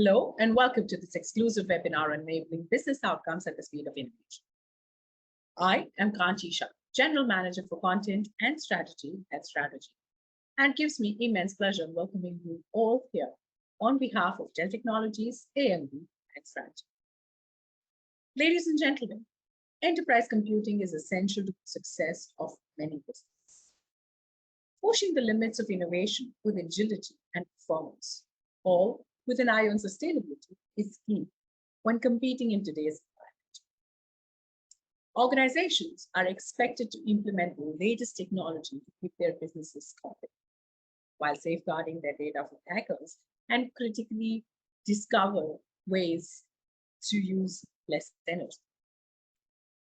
Hello, and welcome to this exclusive webinar on enabling business outcomes at the speed of innovation. I am Kanchi Shah, General Manager for Content and Strategy at Strategy, and it gives me immense pleasure welcoming you all here on behalf of Dell Technologies, AMD, and Strategy. Ladies and gentlemen, enterprise computing is essential to the success of many businesses. Pushing the limits of innovation with agility and performance, all with an eye on sustainability, is key when competing in today's environment. Organizations are expected to implement the latest technology to keep their businesses competitive, while safeguarding their data from hackers and critically discover ways to use less energy.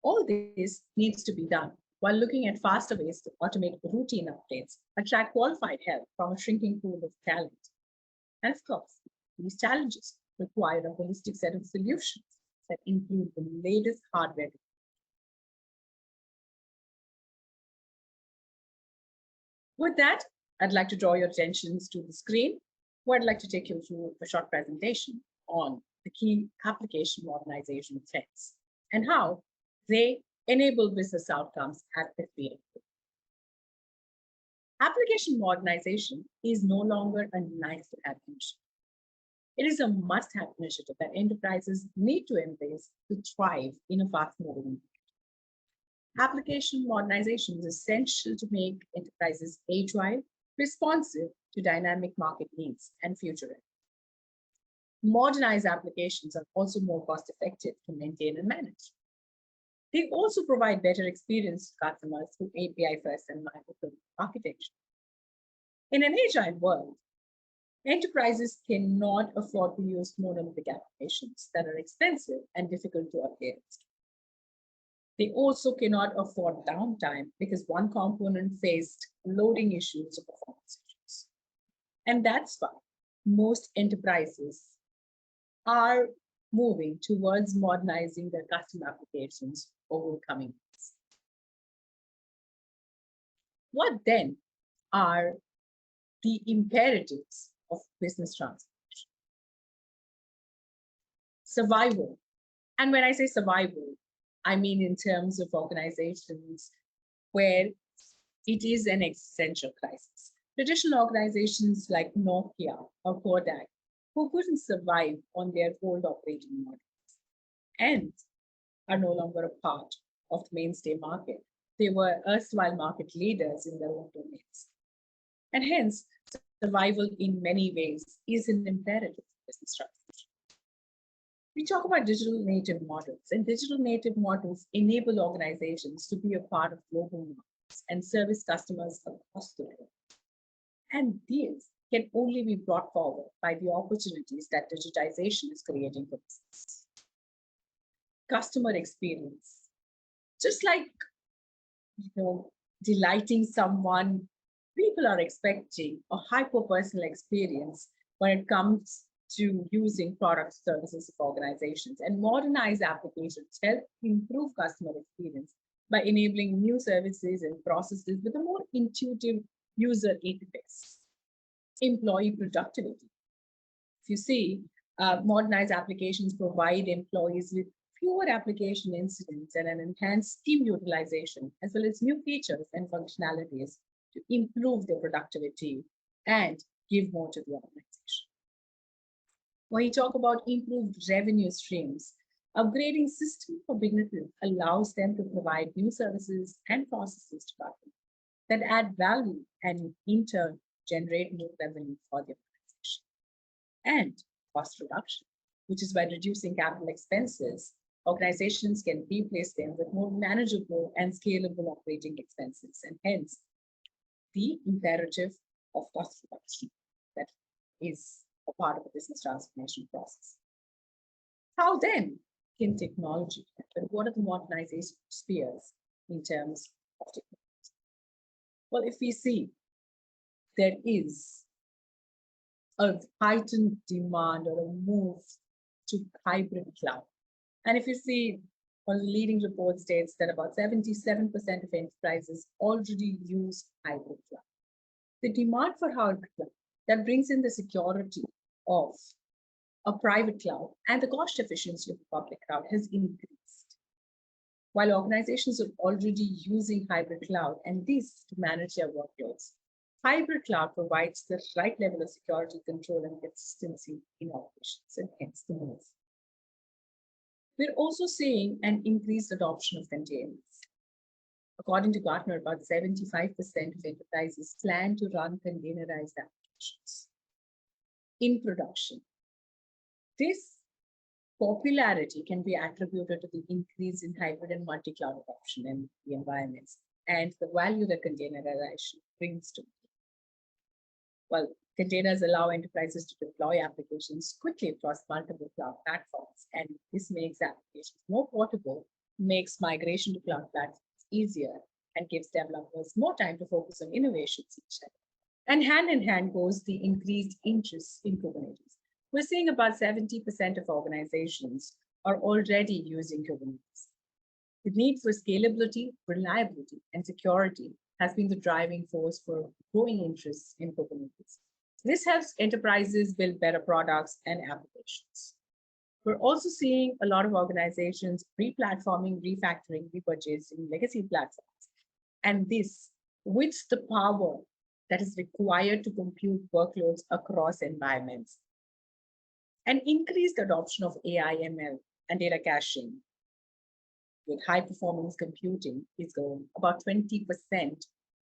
All this needs to be done while looking at faster ways to automate routine updates, attract qualified help from a shrinking pool of talent. And of course, these challenges require a holistic set of solutions that include the latest hardware. With that, I'd like to draw your attentions to the screen, where I'd like to take you through a short presentation on the key application modernization trends and how they enable business outcomes at the speed of growth. Application modernization is no longer a nice-to-have initiative. It is a must-have initiative that enterprises need to embrace to thrive in a fast-moving market. Application modernization is essential to make enterprises agile, responsive to dynamic market needs, and future-ready. Modernized applications are also more cost-effective to maintain and manage. They also provide better experience to customers through API-first and microservice architecture. In an agile world, enterprises cannot afford to use monolithic applications that are expensive and difficult to update. They also cannot afford downtime because one component faced loading issues or performance issues. And that's why most enterprises are moving towards modernizing their custom applications over the coming years. What then are the imperatives of business transformation? Survival. And when I say survival, I mean in terms of organizations where it is an existential crisis. Traditional organizations like Nokia or Kodak, who couldn't survive on their old operating models and are no longer a part of the mainstay market. They were erstwhile market leaders in their own domains. And hence, survival in many ways is an imperative for business transformation. We talk about digital native models, and digital native models enable organizations to be a part of global markets and service customers across the world. And these can only be brought forward by the opportunities that digitization is creating for business. Customer experience, just like delighting someone, people are expecting a hyper-personal experience when it comes to using products, services of organizations, and modernized applications help improve customer experience by enabling new services and processes with a more intuitive user interface. Employee productivity. If you see, modernized applications provide employees with fewer application incidents and an enhanced team utilization, as well as new features and functionalities to improve their productivity and give more to the organization. When you talk about improved revenue streams, upgrading systems for businesses allows them to provide new services and processes to customers that add value and in turn generate more revenue for the organization. And cost reduction, which is by reducing capital expenses, organizations can replace them with more manageable and scalable operating expenses, and hence the imperative of cost reduction that is a part of the business transformation process. How then can technology happen? What are the modernization spheres in terms of technology? Well, if we see, there is a heightened demand or a move to hybrid cloud. And if you see, one of the leading report states that about 77% of enterprises already use hybrid cloud. The demand for hybrid cloud that brings in the security of a private cloud, and the cost efficiency of a public cloud has increased. While organizations are already using hybrid cloud and this to manage their workloads, hybrid cloud provides the right level of security, control, and consistency in operations, and hence the move. We're also seeing an increased adoption of containers. According to Gartner, about 75% of enterprises plan to run containerized applications in production. This popularity can be attributed to the increase in hybrid and multi-cloud adoption in the environments and the value that containerization brings to it. Well, containers allow enterprises to deploy applications quickly across multiple cloud platforms, and this makes applications more portable, makes migration to cloud platforms easier, and gives developers more time to focus on innovations each time. And hand in hand goes the increased interest in Kubernetes. We're seeing about 70% of organizations are already using Kubernetes. The need for scalability, reliability, and security has been the driving force for growing interest in Kubernetes. This helps enterprises build better products and applications. We're also seeing a lot of organizations re-platforming, refactoring, repurchasing legacy platforms. And this with the power that is required to compute workloads across environments. An increased adoption of AI, ML, and data caching with high performance computing is going. About 20%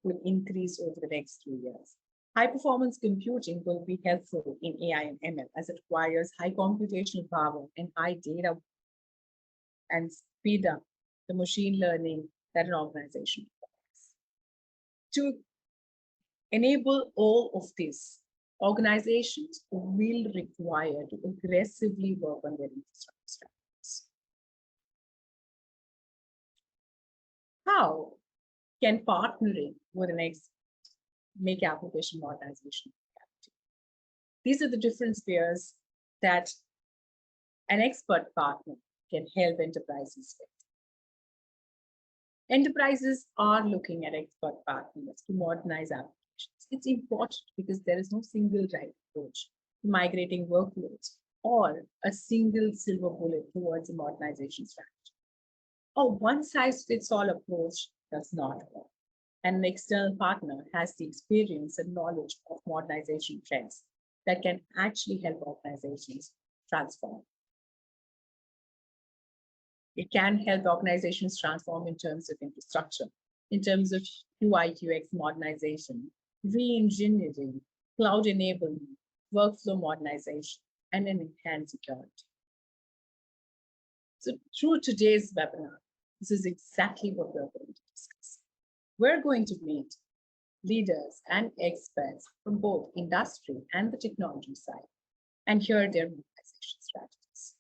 will increase over the next 3 years. High performance computing will be helpful in AI and ML as it requires high computational power and high data and speed up the machine learning that an organization requires. To enable all of this, organizations will require to aggressively work on their infrastructure strategies. How can partnering with an expert make application modernization reality? These are the different spheres that an expert partner can help enterprises with. Enterprises are looking at expert partners to modernize applications. It's important because there is no single right approach to migrating workloads or a single silver bullet towards a modernization strategy. A one-size-fits-all approach does not work. And an external partner has the experience and knowledge of modernization trends that can actually help organizations transform. It can help organizations transform in terms of infrastructure, in terms of UI, UX modernization, re-engineering, cloud enablement, workflow modernization, and an enhanced security. So through today's webinar, this is exactly what we're going to discuss. We're going to meet leaders and experts from both industry and the technology side and hear their modernization strategies.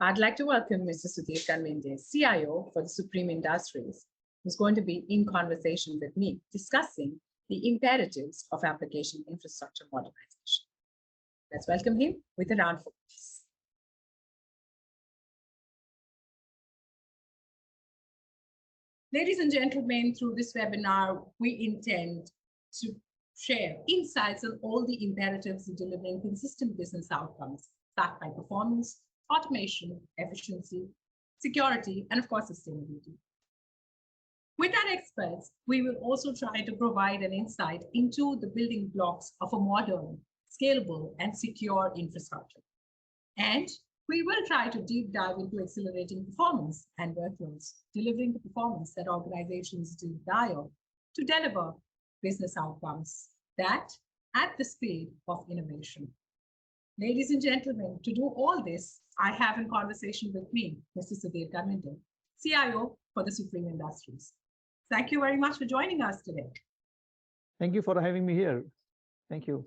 I'd like to welcome Mr. Sudhir Kanvinde, CIO for the Supreme Industries, who's going to be in conversation with me discussing the imperatives of application infrastructure modernization. Let's welcome him with a round of applause. Ladies and gentlemen, through this webinar, we intend to share insights on all the imperatives of delivering consistent business outcomes backed by performance, automation, efficiency, security, and of course, sustainability. With our experts, we will also try to provide an insight into the building blocks of a modern, scalable, and secure infrastructure. And we will try to deep dive into accelerating performance and workloads, delivering the performance that organizations desire to deliver business outcomes that at the speed of innovation. Ladies and gentlemen, to do all this, I have in conversation with me, Mr. Sudhir Kanvinde, CIO for the Supreme Industries. Thank you very much for joining us today. Thank you for having me here. Thank you.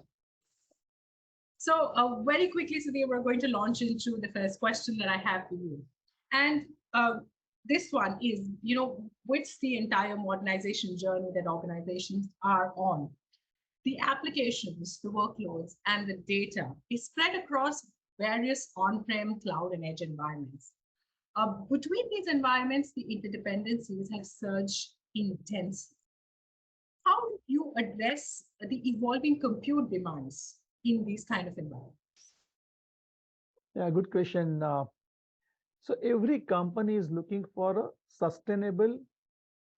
So very quickly, Sudhir, we're going to launch into the first question that I have for you. And this one is, with the entire modernization journey that organizations are on, the applications, the workloads, and the data is spread across various on-prem, cloud, and edge environments. Between these environments, the interdependencies have surged intensely. How do you address the evolving compute demands in these kind of environments? Yeah, good question. So every company is looking for a sustainable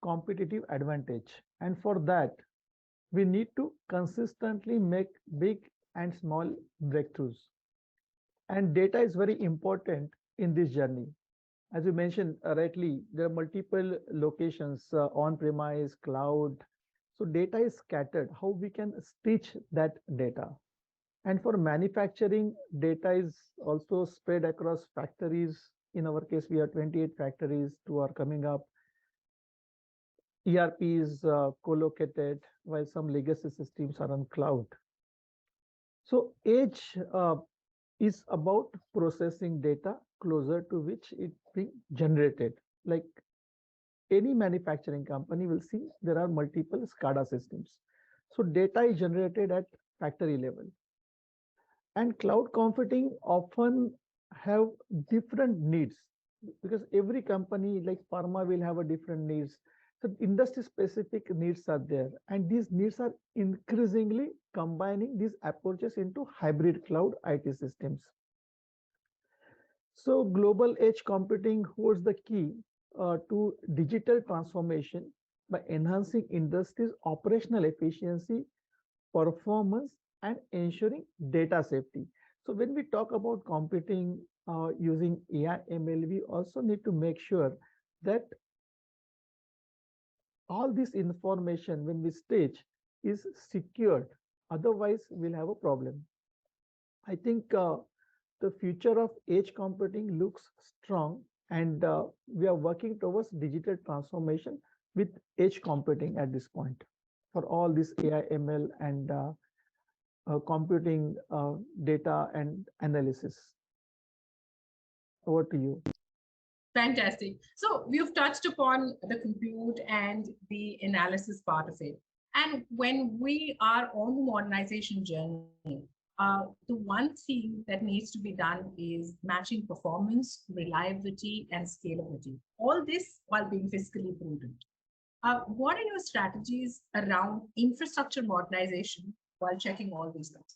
competitive advantage. And for that, we need to consistently make big and small breakthroughs. And data is very important in this journey. As you mentioned rightly, there are multiple locations, on-premise, cloud. So data is scattered. How we can stitch that data? And for manufacturing, data is also spread across factories. In our case, we have 28 factories to are coming up. ERP is co-located, while some legacy systems are on cloud. So edge is about processing data closer to which it being generated. Like any manufacturing company will see there are multiple SCADA systems. So data is generated at factory level. And cloud computing often have different needs because every company like pharma will have a different needs. So industry specific needs are there, and these needs are increasingly combining these approaches into hybrid cloud IT systems. So global edge computing holds the key to digital transformation by enhancing industry's operational efficiency, performance, and ensuring data safety. So when we talk about computing using AI ML, we also need to make sure that all this information when we stage is secured. Otherwise, we'll have a problem. I think the future of edge computing looks strong, and we are working towards digital transformation with edge computing at this point for all this AI, ML, and computing data and analysis. Over to you. Fantastic. So we've touched upon the compute and the analysis part of it. And when we are on the modernization journey, the one thing that needs to be done is matching performance, reliability, and scalability. All this while being fiscally prudent. What are your strategies around infrastructure modernization while checking all these boxes?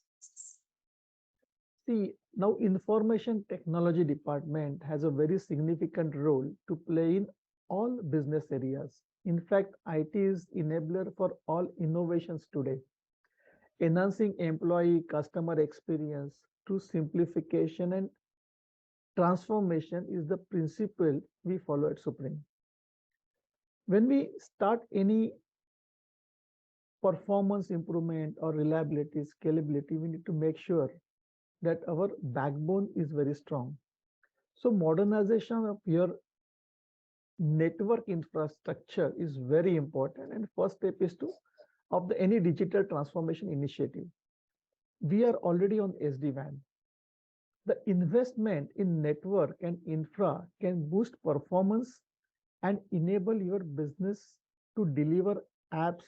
See, now information technology department has a very significant role to play in all business areas. In fact, IT is enabler for all innovations today, enhancing employee customer experience through simplification and transformation is the principle we follow at Supreme. When we start any performance improvement or reliability, scalability, we need to make sure that our backbone is very strong. So modernization of your network infrastructure is very important. And first step is to of the any digital transformation initiative. We are already on SD-WAN. The investment in network and infra can boost performance and enable your business to deliver apps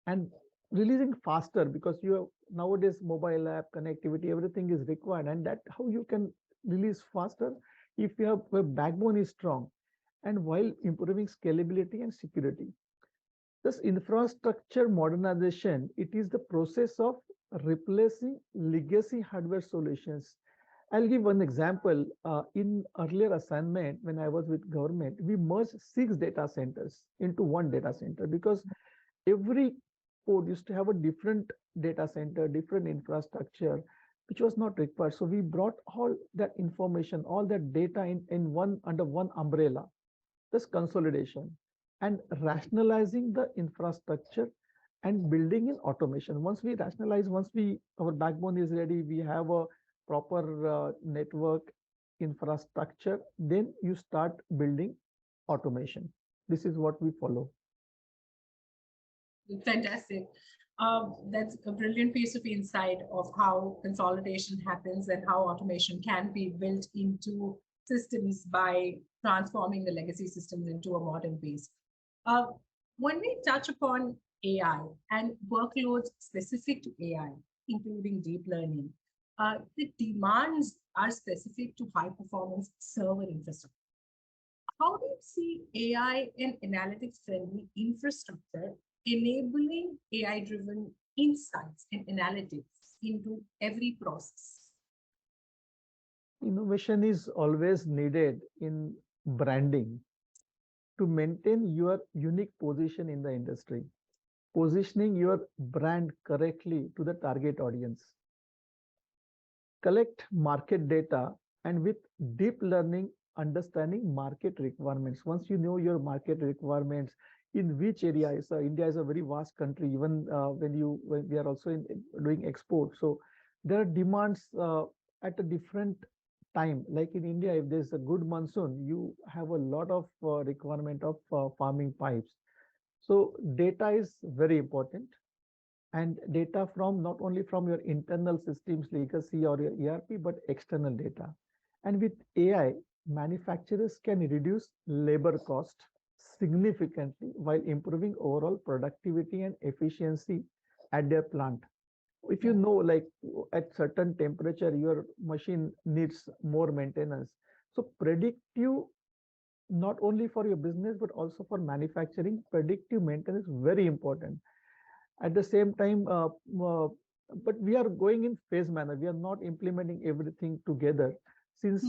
and releasing faster because you have nowadays mobile app connectivity, everything is required, and that how you can release faster if your backbone is strong and while improving scalability and security. This infrastructure modernization, it is the process of replacing legacy hardware solutions. I'll give one example. In earlier assignment, when I was with government, we merged 6 data centers into one data center because every code used to have a different data center, different infrastructure, which was not required. So we brought all that information, all that data in one under one umbrella. This consolidation and rationalizing the infrastructure and building in automation. Once we rationalize, once our backbone is ready, we have a proper network infrastructure, then you start building automation. This is what we follow. Fantastic. That's a brilliant piece of insight of how consolidation happens and how automation can be built into systems by transforming the legacy systems into a modern base. When we touch upon AI and workloads specific to AI, including deep learning, the demands are specific to high performance server infrastructure. How do you see AI and analytics friendly infrastructure enabling AI driven insights and analytics into every process? Innovation is always needed in branding to maintain your unique position in the industry, positioning your brand correctly to the target audience. Collect market data and with deep learning, understanding market requirements. Once you know your market requirements, in which area so India is a very vast country, even when we are also doing export. So there are demands at a different time. Like in India, if there's a good monsoon, you have a lot of requirement of farming pipes. So data is very important, and data from not only from your internal systems legacy or your ERP, but external data. And with AI, manufacturers can reduce labor cost significantly while improving overall productivity and efficiency at their plant. If you know, like at certain temperature, your machine needs more maintenance. So predictive, not only for your business, but also for manufacturing, predictive maintenance is very important. At the same time, but we are going in phase manner. We are not implementing everything together, since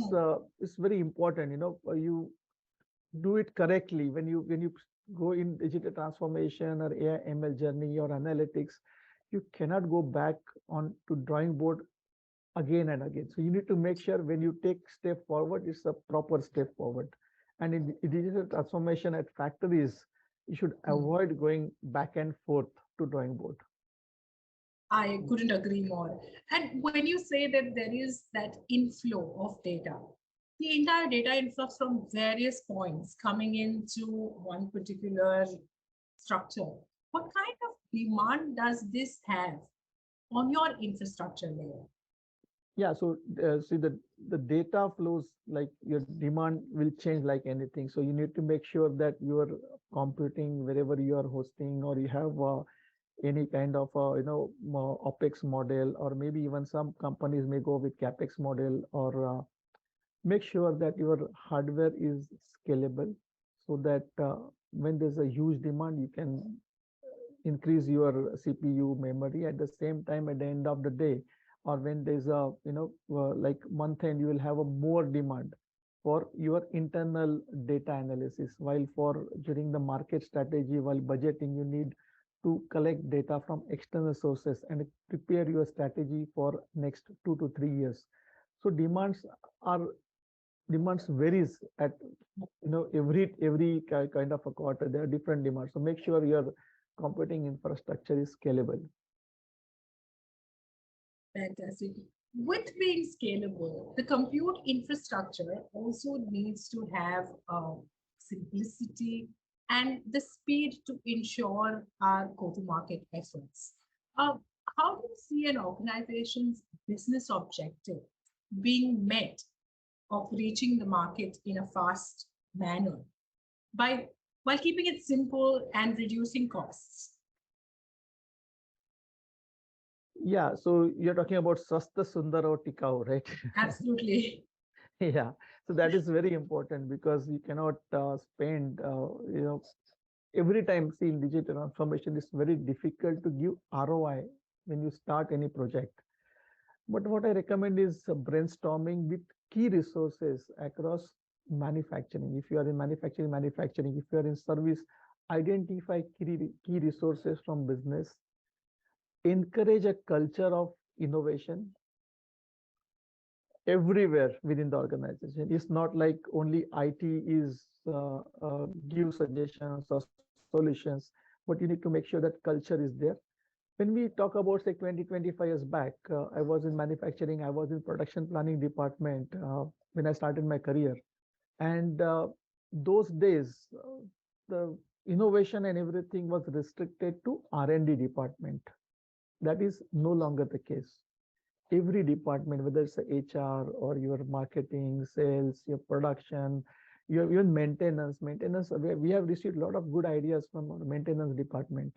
it's very important. You do it correctly when you go in digital transformation or AI ML journey or analytics. You cannot go back on to drawing board again and again. So you need to make sure when you take step forward, it's a proper step forward. And in digital transformation at factories, you should avoid going back and forth to drawing board. I couldn't agree more. And when you say that there is that inflow of data, the entire data influx from various points coming into one particular structure, what kind of demand does this have on your infrastructure layer? Yeah, so see the data flows, like your demand will change like anything. So you need to make sure that you are computing wherever you are hosting, or you have any kind of OpEx model, or maybe even some companies may go with CapEx model, or make sure that your hardware is scalable, so that when there's a huge demand, you can increase your CPU memory. At the same time, at the end of the day, or when there's a like month end, you will have a more demand for your internal data analysis, while for during the market strategy, while budgeting, you need to collect data from external sources and prepare your strategy for next 2 to 3 years. So demands varies at every kind of a quarter. There are different demands, so make sure your computing infrastructure is scalable. Fantastic. With being scalable, the compute infrastructure also needs to have simplicity and the speed to ensure our go-to-market efforts. Uh, how do you see an organization's business objective being met of reaching the market in a fast manner by while keeping it simple and reducing costs? Yeah, so you're talking about Swasth Sundar or Tikau, right? Absolutely. Yeah, so that is very important, because you cannot spend every time. See, in digital transformation, it's very difficult to give ROI when you start any project. But what I recommend is brainstorming with key resources across manufacturing. If you are in manufacturing. If you are in service, identify key resources from business. Encourage a culture of innovation everywhere within the organization. It's not like only IT is give suggestions or solutions, but you need to make sure that culture is there. When we talk about, say, 20-25 years back, I was in manufacturing, I was in production planning department when I started my career. And those days, the innovation and everything was restricted to R&D department. That is no longer the case. Every department, whether it's HR or your marketing, sales, your production, your even maintenance, we have received a lot of good ideas from our maintenance department.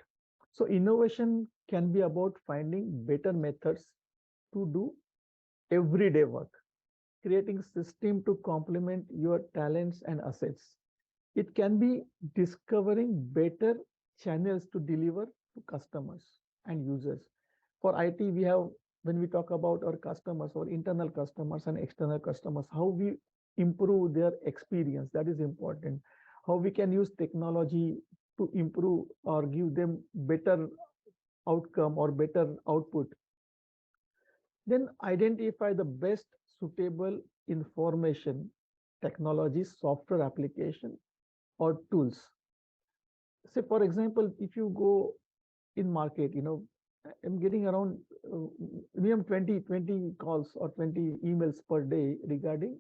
So innovation can be about finding better methods to do everyday work, creating system to complement your talents and assets. It can be discovering better channels to deliver to customers and users. For IT, we have when we talk about our customers, our internal customers and external customers, how we improve their experience, that is important. How we can use technology to improve or give them better outcome or better output. Then identify the best suitable information, technology, software application, or tools. Say, for example, if you go in market, I'm getting around minimum 20 calls or 20 emails per day regarding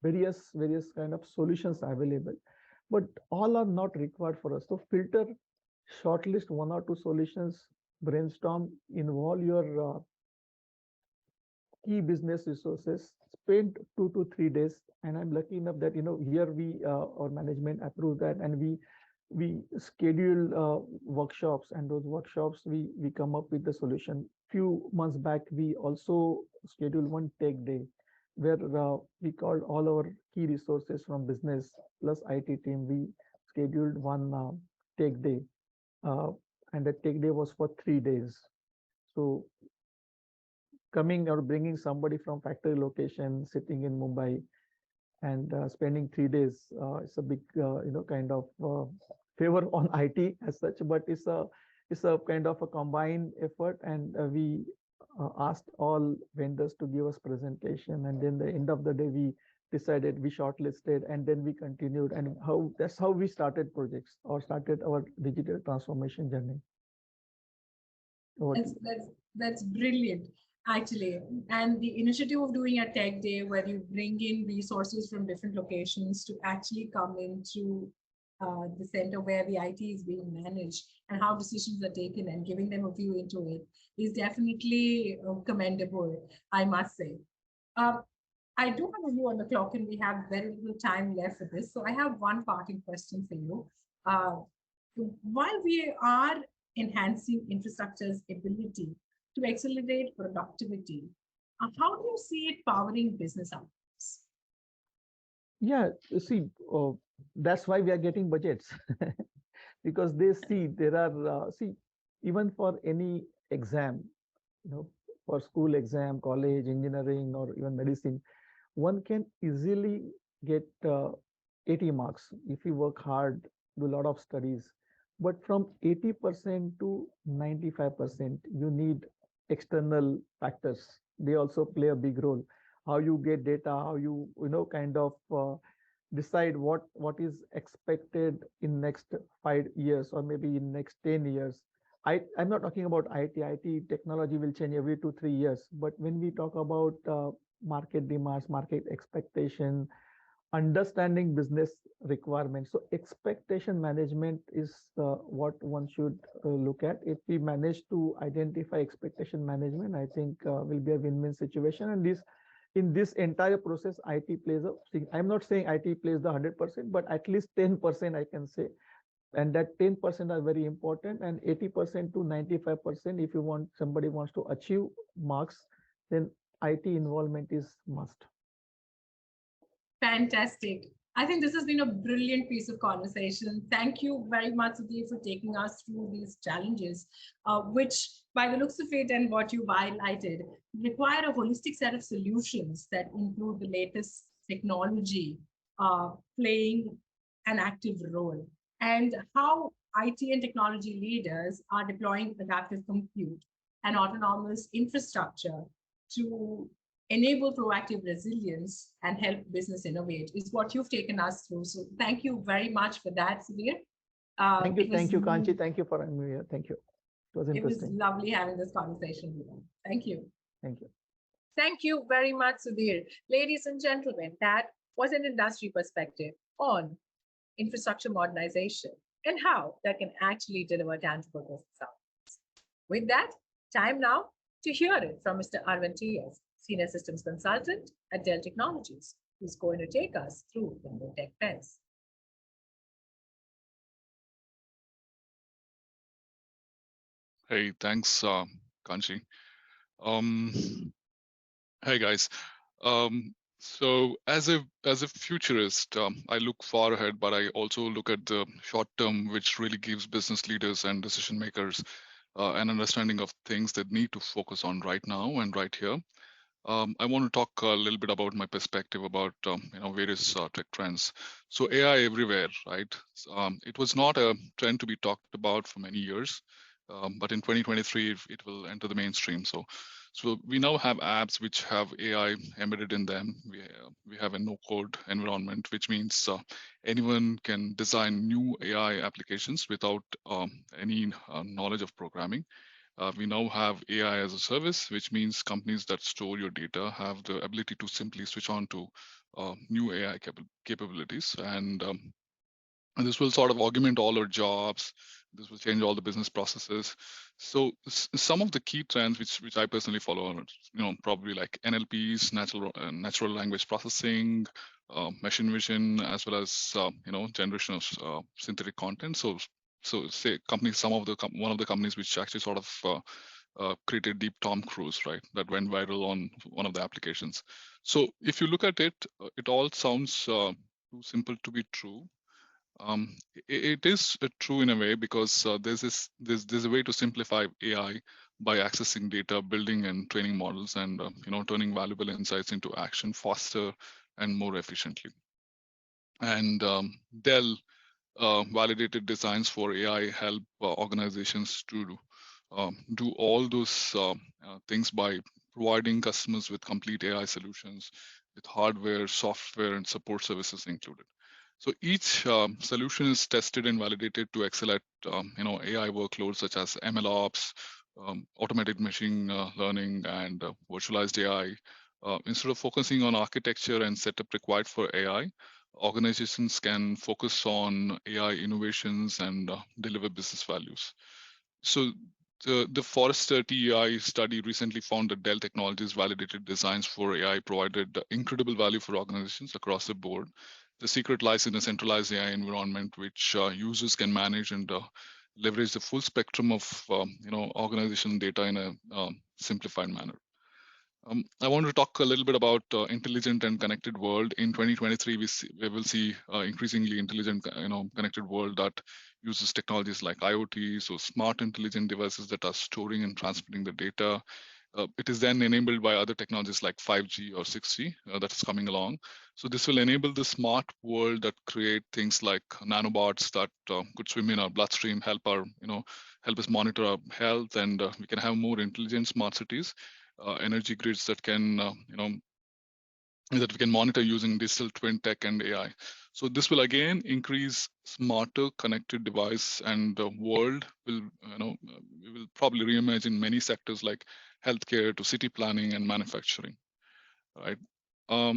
various kind of solutions available, but all are not required for us. So filter, shortlist one or two solutions, brainstorm, involve your key business resources, spend 2 to 3 days. And I'm lucky enough that here we our management approved that, and we schedule workshops, and those workshops we come up with the solution. Few months back, we also scheduled one tech day where we called all our key resources from business plus IT team. We scheduled one tech day, uh, and the tech day was for 3 days. So coming or bringing somebody from factory location sitting in Mumbai and spending 3 days, it's a big kind of favor on IT as such, but it's a kind of a combined effort. And we asked all vendors to give us presentation, and then the end of the day we decided, we shortlisted, and then we continued. And that's how we started projects or started our digital transformation journey. That's brilliant, actually. And the initiative of doing a tech day where you bring in resources from different locations to actually come into the center where the IT is being managed and how decisions are taken, and giving them a view into it is definitely commendable, I must say. I do have a view on the clock, and we have very little time left for this. So I have one parting question for you. Uh, while we are enhancing infrastructure's ability to accelerate productivity, how do you see it powering business outcomes? Yeah, you see, that's why we are getting budgets because they see there are see, even for any exam, for school exam, college, engineering, or even medicine, one can easily get 80 marks if you work hard, do a lot of studies. But from 80% to 95%, you need external factors. They also play a big role. How you get data, how you kind of decide what is expected in next 5 years or maybe in next 10 years. I'm not talking about IT. IT technology will change every 2-3 years. But when we talk about market demands, market expectation, understanding business requirements, so expectation management is what one should look at. If we manage to identify expectation management, I think will be a win-win situation. And in this entire process, IT plays I'm not saying IT plays the 100%, but at least 10% I can say. And that 10% are very important, and 80% to 95%, if somebody wants to achieve marks, then IT involvement is must. Fantastic. I think this has been a brilliant piece of conversation. Thank you very much, Sudhir, for taking us through these challenges, which, by the looks of it and what you've highlighted, require a holistic set of solutions that include the latest technology playing an active role, and how IT and technology leaders are deploying adaptive compute and autonomous infrastructure to enable proactive resilience and help business innovate is what you've taken us through. So thank you very much for that, Sudhir. Thank you, Kanchi. Thank you for having me here. Thank you. It was interesting. It was lovely having this conversation with you. Thank you. Thank you. Thank you very much, Sudhir. Ladies and gentlemen, that was an industry perspective on infrastructure modernization and how that can actually deliver tangible business outcomes. With that, time now to hear it from Mr. Arvind T.S., Senior Systems Consultant at Dell Technologies, who's going to take us through the new tech fence. Hey, thanks, Kanchi. Hey guys. So as a futurist, I look far ahead, but I also look at the short term, which really gives business leaders and decision makers an understanding of things that need to focus on right now and right here. I want to talk a little bit about my perspective about various tech trends. So AI everywhere, right? It was not a trend to be talked about for many years, but in 2023 it will enter the mainstream. So we now have apps which have AI embedded in them. We have a no-code environment, which means anyone can design new AI applications without any knowledge of programming. We now have AI as a service, which means companies that store your data have the ability to simply switch on to new AI capabilities. And this will sort of augment all our jobs. This will change all the business processes. So some of the key trends which I personally follow are, probably like NLPs, natural language processing, machine vision, as well as generation of synthetic content. So say companies, one of the companies which actually sort of created Deep Tom Cruise, right? That went viral on one of the applications. So if you look at it, it all sounds too simple to be true. It is true in a way because there's a way to simplify AI by accessing data, building and training models, and turning valuable insights into action faster and more efficiently. And Dell validated designs for AI help organizations to do all those things by providing customers with complete AI solutions with hardware, software, and support services included. So each solution is tested and validated to excel at AI workloads such as MLOps, automated machine learning, and virtualized AI. Instead of focusing on architecture and setup required for AI, organizations can focus on AI innovations and deliver business values. So the Forrester TEI study recently found that Dell Technologies validated designs for AI provided incredible value for organizations across the board. The secret lies in a centralized AI environment, which users can manage and leverage the full spectrum of organization data in a simplified manner. I want to talk a little bit about intelligent and connected world. In 2023, we will see increasingly intelligent, connected world that uses technologies like IoT, so smart intelligent devices that are storing and transmitting the data. It is then enabled by other technologies like 5G or 6G that is coming along. So this will enable the smart world that create things like nanobots that could swim in our bloodstream, help us monitor our health, and we can have more intelligent smart cities. Energy grids that can, that we can monitor using digital twin tech and AI. So this will again increase smarter connected device, and the world will, we will probably reimagine many sectors like healthcare to city planning and manufacturing, right? I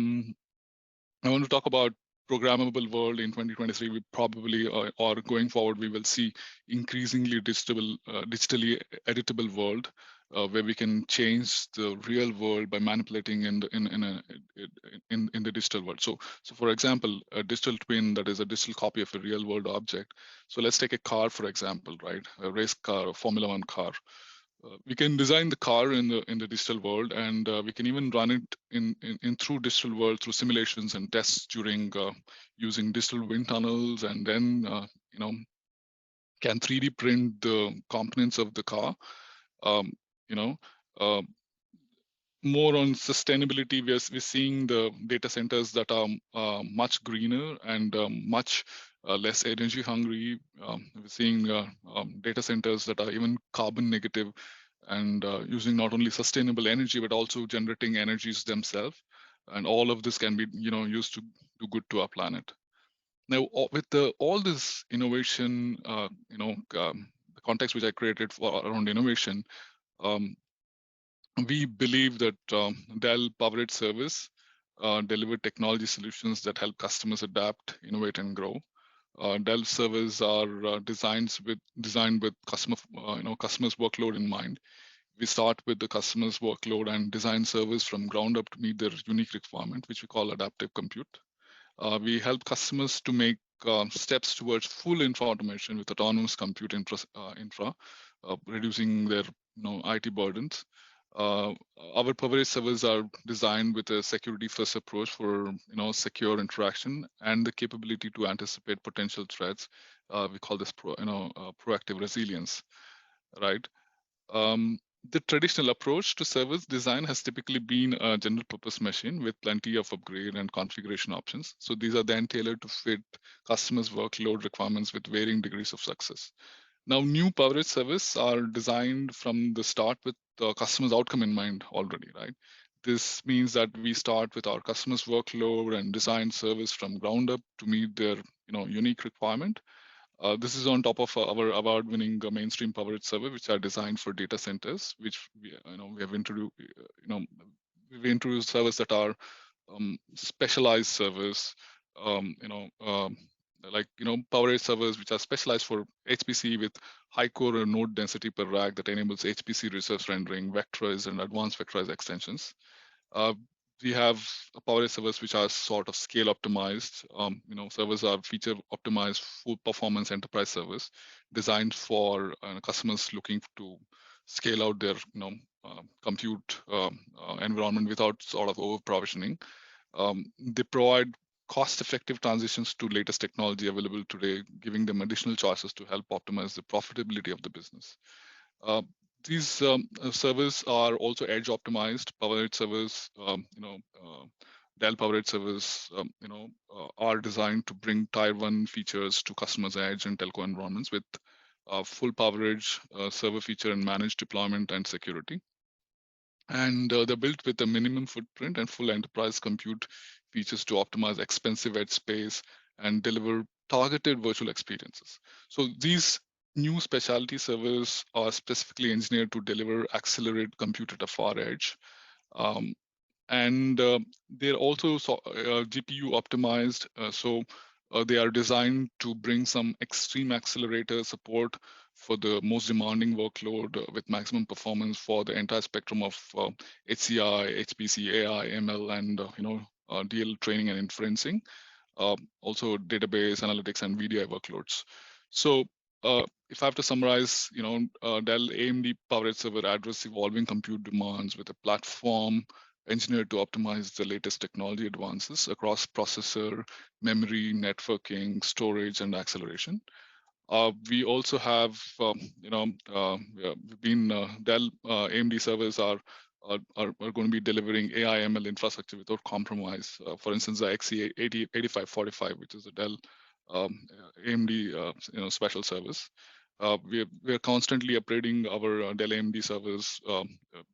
want to talk about programmable world in 2023. We probably, or going forward, we will see increasingly digitally editable world where we can change the real world by manipulating in the digital world. So for example, a digital twin that is a digital copy of a real world object. So let's take a car, for example, right? A race car, a Formula One car. We can design the car in the digital world, and we can even run it in through digital world through simulations and tests during using digital wind tunnels, and then can 3D print the components of the car. Um, you know, uh, More on sustainability, we're seeing the data centers that are much greener and much less energy hungry. We're seeing data centers that are even carbon negative and using not only sustainable energy, but also generating energies themselves. And all of this can be used to do good to our planet. Now, with all this innovation, the context which I created for around innovation, we believe that Dell PowerEdge service deliver technology solutions that help customers adapt, innovate, and grow. Dell servers are designed with customers' workload in mind. We start with the customer's workload and design servers from ground up to meet their unique requirement, which we call adaptive compute. We help customers to make steps towards full infra automation with autonomous compute infra, reducing their IT burdens. Our PowerEdge servers are designed with a security-first approach for secure interaction and the capability to anticipate potential threats. We call this proactive resilience, right? The traditional approach to service design has typically been a general purpose machine with plenty of upgrade and configuration options. So these are then tailored to fit customers' workload requirements with varying degrees of success. Now, new Power service are designed from the start with the customer's outcome in mind already, right? This means that we start with our customer's workload and design service from ground up to meet their unique requirement. This is on top of our award-winning mainstream Power server, which are designed for data centers, which we have introduced. We've introduced servers that are specialized servers. Um, you know, um, like Power servers, which are specialized for HPC with high core node density per rack that enables HPC resource rendering, vectorized and advanced vectorized extensions. Uh, we have Power servers which are sort of scale optimized. Servers are feature optimized full performance enterprise servers designed for customers looking to scale out their compute environment without sort of over provisioning. They provide cost-effective transitions to latest technology available today, giving them additional choices to help optimize the profitability of the business. Uh, these servers are also edge optimized. PowerEdge servers, Dell PowerEdge servers, are designed to bring Tier 1 features to customers' edge and telco environments with full PowerEdge server feature and managed deployment and security. And they're built with a minimum footprint and full enterprise compute features to optimize expensive edge space and deliver targeted virtual experiences. So these new specialty servers are specifically engineered to deliver accelerated compute at a far edge. Um, and they're also GPU optimized. They are designed to bring some extreme accelerator support for the most demanding workload with maximum performance for the entire spectrum of HCI, HPC, AI, ML, and DL training and inferencing. Also database analytics and VDI workloads. So if I have to summarize, Dell AMD PowerEdge server address evolving compute demands with a platform engineered to optimize the latest technology advances across processor, memory, networking, storage, and acceleration. We also have, Dell AMD servers are going to be delivering AI ML infrastructure without compromise. For instance, the XE8545, which is a Dell AMD special service. We are constantly upgrading our Dell AMD servers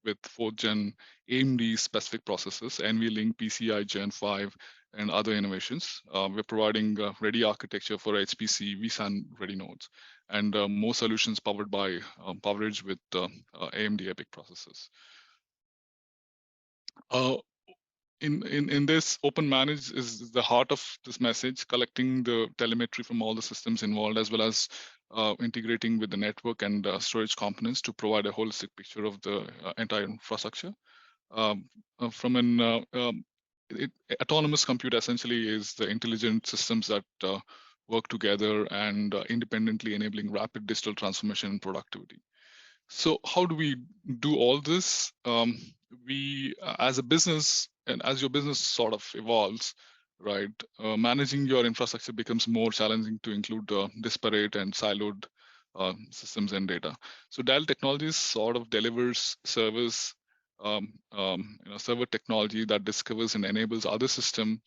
with 4th gen AMD specific processors, NVLink, PCI Gen 5, and other innovations. We're providing ready architecture for HPC, vSAN ready nodes, and more solutions powered by PowerEdge with AMD EPYC processors. In this, Open Manage is the heart of this message, collecting the telemetry from all the systems involved, as well as integrating with the network and storage components to provide a holistic picture of the entire infrastructure. Autonomous compute essentially is the intelligent systems that work together and independently enabling rapid digital transformation and productivity. So how do we do all this? We, as a business, and as your business sort of evolves, right, managing your infrastructure becomes more challenging to include disparate and siloed systems and data. So Dell Technologies sort of delivers service, server technology that discovers and enables other systems,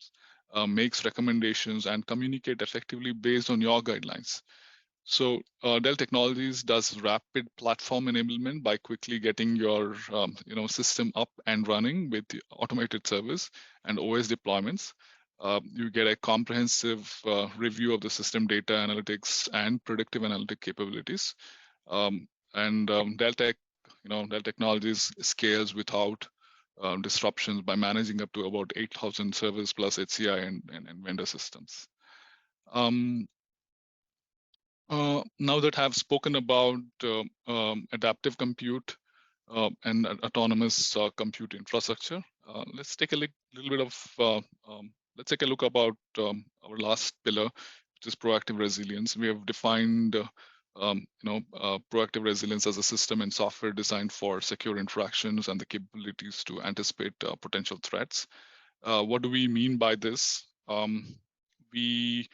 makes recommendations, and communicate effectively based on your guidelines. So Dell Technologies does rapid platform enablement by quickly getting your system up and running with the automated service and OS deployments. You get a comprehensive review of the system data analytics and predictive analytic capabilities. Dell Technologies scales without disruptions by managing up to about 8,000 servers plus HCI and vendor systems. Now that I've spoken about adaptive compute and autonomous compute infrastructure, let's take a little bit of let's take a look about our last pillar, which is proactive resilience. We have defined proactive resilience as a system and software designed for secure interactions and the capabilities to anticipate potential threats. What do we mean by this? We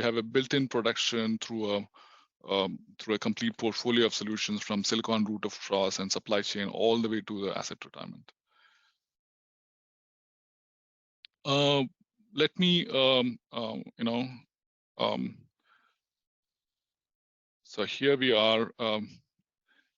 have a built-in protection through a through a complete portfolio of solutions from silicon root of trust and supply chain all the way to the asset retirement. Let me, so here we are.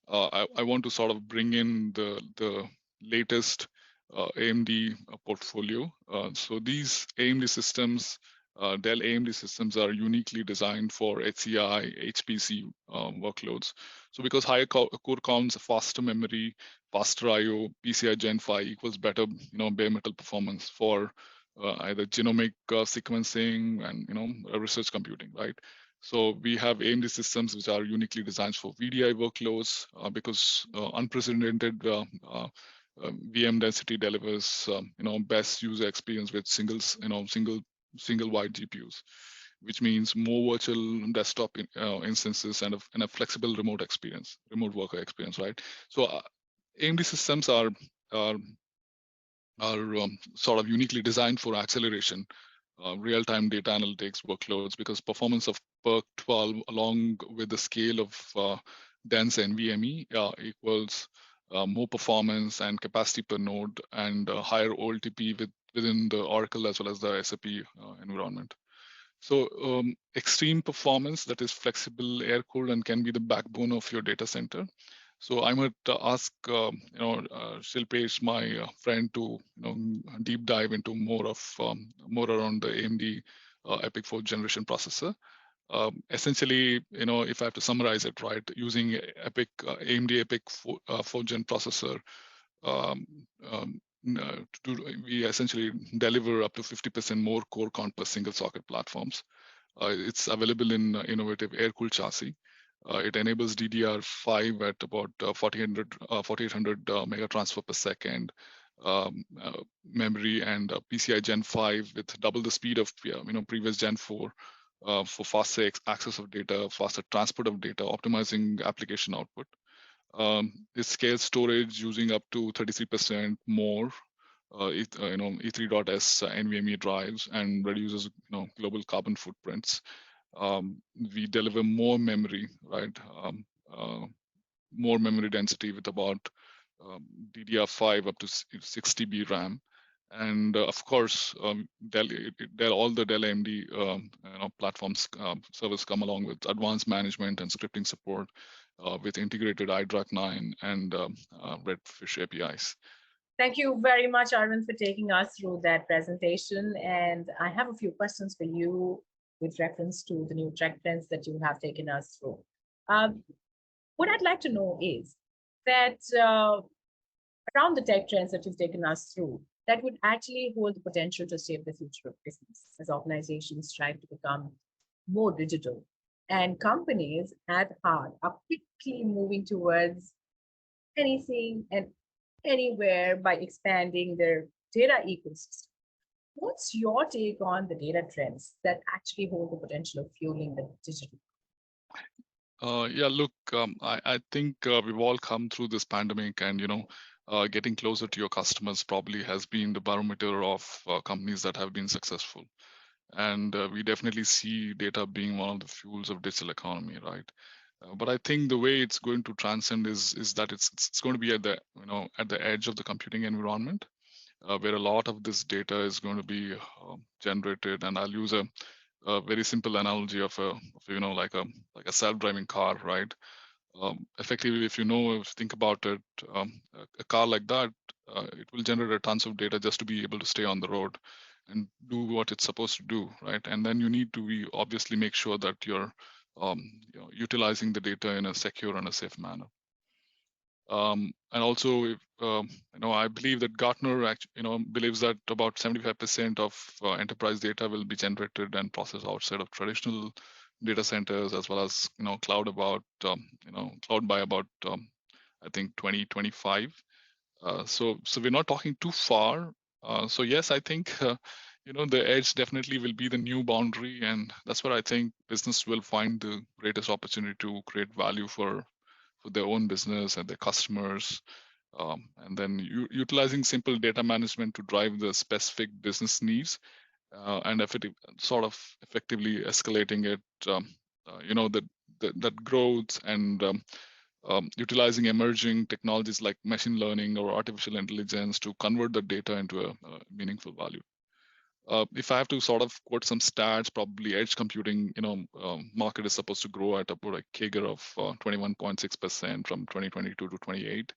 I want to sort of bring in the latest AMD portfolio. So these AMD systems, Dell AMD systems, are uniquely designed for HCI, HPC workloads. So because higher core counts, faster memory, faster I/O, PCI Gen 5 equals better, bare metal performance for either genomic sequencing and research computing, right? So we have AMD systems which are uniquely designed for VDI workloads because unprecedented VM density delivers best user experience with single wide GPUs, which means more virtual desktop instances and a flexible remote worker experience, right? So AMD systems are sort of uniquely designed for acceleration, real-time data analytics workloads, because performance of PERC 12 along with the scale of dense NVMe equals more performance and capacity per node and higher OLTP within the Oracle as well as the SAP environment. So extreme performance that is flexible, air-cooled, and can be the backbone of your data center. So I might ask, Shilpesh, my friend, to deep dive into more around the AMD EPYC 4th generation processor. Essentially, if I have to summarize it, right, using AMD EPYC 4th gen processor, we essentially deliver up to 50% more core count per single socket platforms. It's available in innovative air-cooled chassis. It enables DDR5 at about 4800 mega transfer per second memory, and PCI Gen 5 with double the speed of previous Gen 4 for faster access of data, faster transport of data, optimizing application output. It scales storage using up to 33% more E3.S NVMe drives and reduces global carbon footprints. We deliver more memory, right? More memory density with about DDR5 up to 6 TB RAM. And of course, all the Dell AMD platforms servers come along with advanced management and scripting support with integrated iDRAC 9 and Redfish APIs. Thank you very much, Arvind, for taking us through that presentation. And I have a few questions for you with reference to the new tech trends that you have taken us through. What I'd like to know is that around the tech trends that you've taken us through, that would actually hold the potential to shape the future of business as organizations strive to become more digital. And companies at heart are quickly moving towards anything and anywhere by expanding their data ecosystem. What's your take on the data trends that actually hold the potential of fueling the digital? Yeah, look, I think we've all come through this pandemic, and getting closer to your customers probably has been the barometer of companies that have been successful. And we definitely see data being one of the fuels of digital economy, right? But I think the way it's going to transcend is that it's going to be at the edge of the computing environment, where a lot of this data is going to be generated. And I'll use a very simple analogy of like a self-driving car, right? Effectively, if you think about it, a car like that, it will generate a tons of data just to be able to stay on the road and do what it's supposed to do, right? And then you need to obviously make sure that you're utilizing the data in a secure and a safe manner. And also, I believe that Gartner believes that about 75% of enterprise data will be generated and processed outside of traditional data centers, as well as cloud by about I think 2025. So we're not talking too far. So yes, I think the edge definitely will be the new boundary, and that's where I think business will find the greatest opportunity to create value for their own business and their customers. And then utilizing simple data management to drive the specific business needs and effectively escalating it, that growth and utilizing emerging technologies like machine learning or artificial intelligence to convert the data into a meaningful value. If I have to sort of quote some stats, probably edge computing, market is supposed to grow at about a CAGR of 21.6% from 2022 to 28.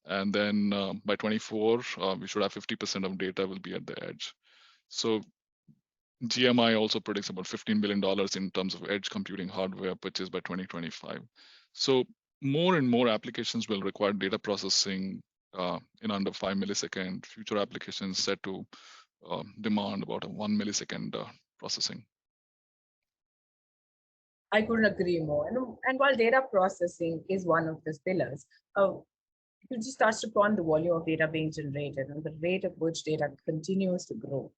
And then by 24, we should have 50% of data will be at the edge. So GMI also predicts about $15 billion in terms of edge computing hardware purchased by 2025. So more and more applications will require data processing in under 5 millisecond. Future applications set to demand about a 1 millisecond processing. I couldn't agree more. And while data processing is one of these pillars, you just touched upon the volume of data being generated and the rate at which data continues to grow.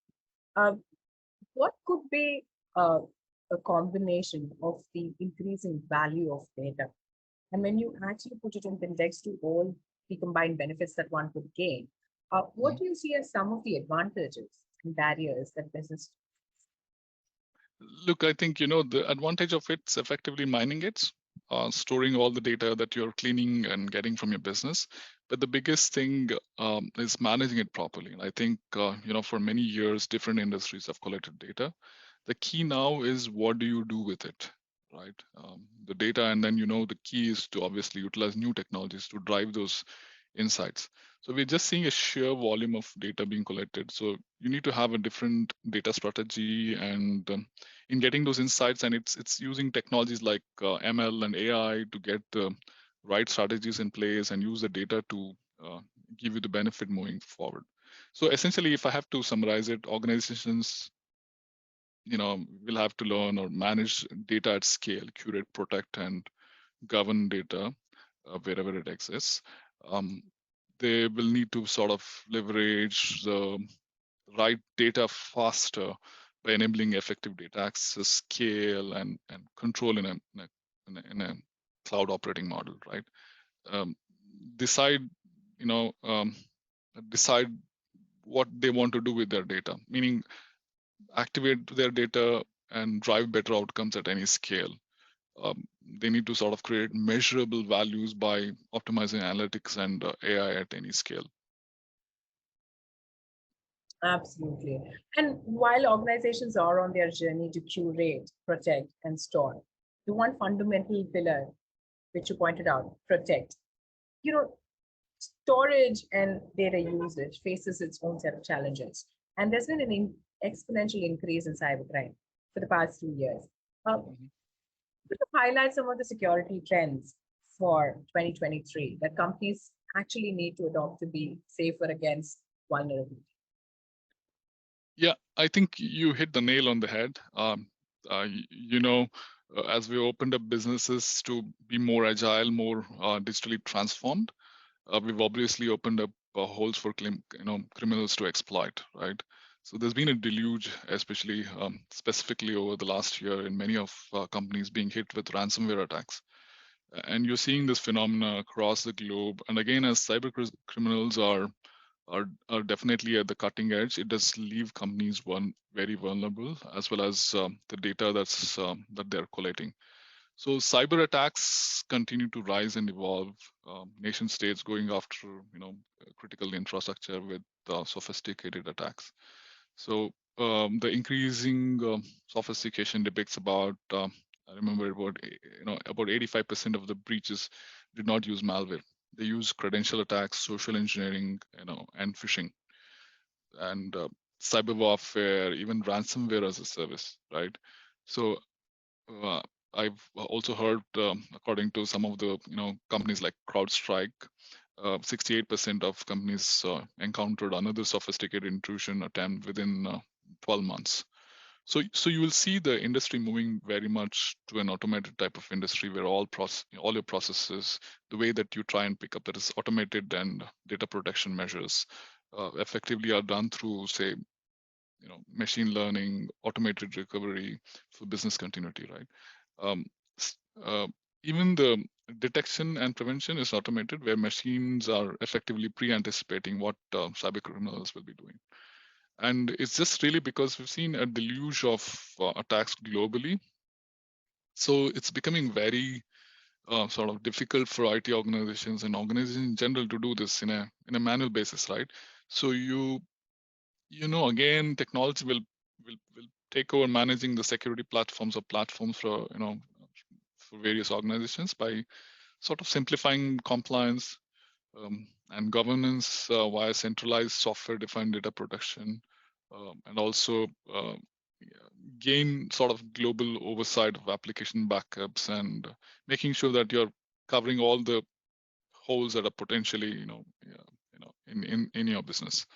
What could be a combination of the increasing value of data? And when you actually put it in context to all the combined benefits that one could gain, what do you see as some of the advantages and barriers that business? Look, I think, the advantage of it's effectively mining it, storing all the data that you're cleaning and getting from your business. But the biggest thing is managing it properly. And I think, for many years, different industries have collected data. The key now is what do you do with it, right? The data, and then, the key is to obviously utilize new technologies to drive those insights. So we're just seeing a sheer volume of data being collected. So you need to have a different data strategy and in getting those insights, and it's using technologies like ML and AI to get the right strategies in place and use the data to give you the benefit moving forward. So essentially, if I have to summarize it, organizations, will have to learn or manage data at scale, curate, protect, and govern data wherever it exists. They will need to sort of leverage the right data faster by enabling effective data access, scale, and control in a cloud operating model, right? Decide what they want to do with their data, meaning activate their data and drive better outcomes at any scale. They need to sort of create measurable values by optimizing analytics and AI at any scale. Absolutely. And while organizations are on their journey to curate, protect, and store, the one fundamental pillar, which you pointed out, protect, storage and data usage faces its own set of challenges. And there's been an exponential increase in cybercrime for the past 2 years. Could you highlight some of the security trends for 2023 that companies actually need to adopt to be safer against vulnerability? Yeah, I think you hit the nail on the head. As we opened up businesses to be more agile, more digitally transformed, we've obviously opened up holes for criminals to exploit, right? So there's been a deluge, especially specifically over the last year, in many of companies being hit with ransomware attacks. And you're seeing this phenomena across the globe. And again, as cyber criminals are definitely at the cutting edge, it does leave companies very vulnerable, as well as the data that they're collating. So cyber attacks continue to rise and evolve. Nation states going after critical infrastructure with sophisticated attacks. So the increasing sophistication depicts about I remember about 85% of the breaches did not use malware. They use credential attacks, social engineering, and phishing, and cyber warfare, even ransomware as a service, right? So I've also heard, according to some of the companies like CrowdStrike, 68% of companies encountered another sophisticated intrusion attempt within 12 months. So you will see the industry moving very much to an automated type of industry where all your processes, the way that you try and pick up that is automated, and data protection measures effectively are done through, say, machine learning, automated recovery for business continuity, right? Even the detection and prevention is automated, where machines are effectively pre-anticipating what cyber criminals will be doing. And it's just really because we've seen a deluge of attacks globally. So it's becoming very sort of difficult for IT organizations and organizations in general to do this in a manual basis, right? So again, technology will take over managing the security platforms or platforms for for various organizations by sort of simplifying compliance and governance via centralized software-defined data protection, and also gain sort of global oversight of application backups and making sure that you're covering all the holes that are potentially in your business.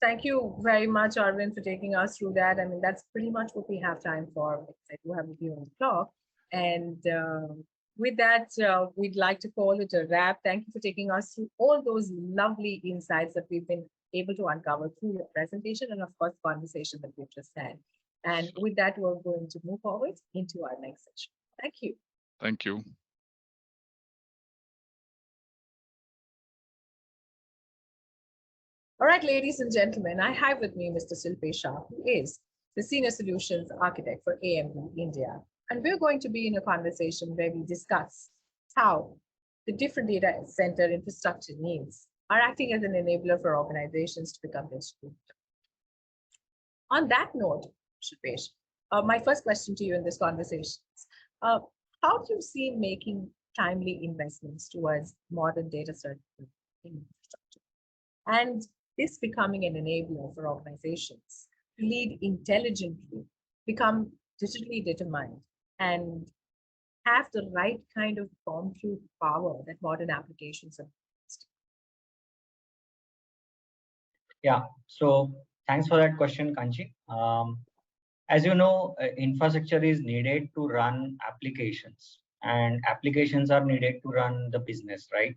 Thank you very much, Arvind, for taking us through that. I mean, that's pretty much what we have time for, because I do have a view on the clock. And with that, we'd like to call it a wrap. Thank you for taking us through all those lovely insights that we've been able to uncover through your presentation and, of course, conversation that we've just had. And with that, we're going to move forward into our next session. Thank you. Thank you. All right, ladies and gentlemen, I have with me Mr. Silpesh Shah, who is the Senior Solutions Architect for AMD India. And we're going to be in a conversation where we discuss how the different data center infrastructure needs are acting as an enabler for organizations to become digital. On that note, Silpesh, my first question to you in this conversation is, how do you see making timely investments towards modern data center infrastructure, and this becoming an enabler for organizations to lead intelligently, become digitally determined, and have the right kind of compute power that modern applications have? Yeah, so thanks for that question, Kanchi. As you know, infrastructure is needed to run applications, and applications are needed to run the business, right?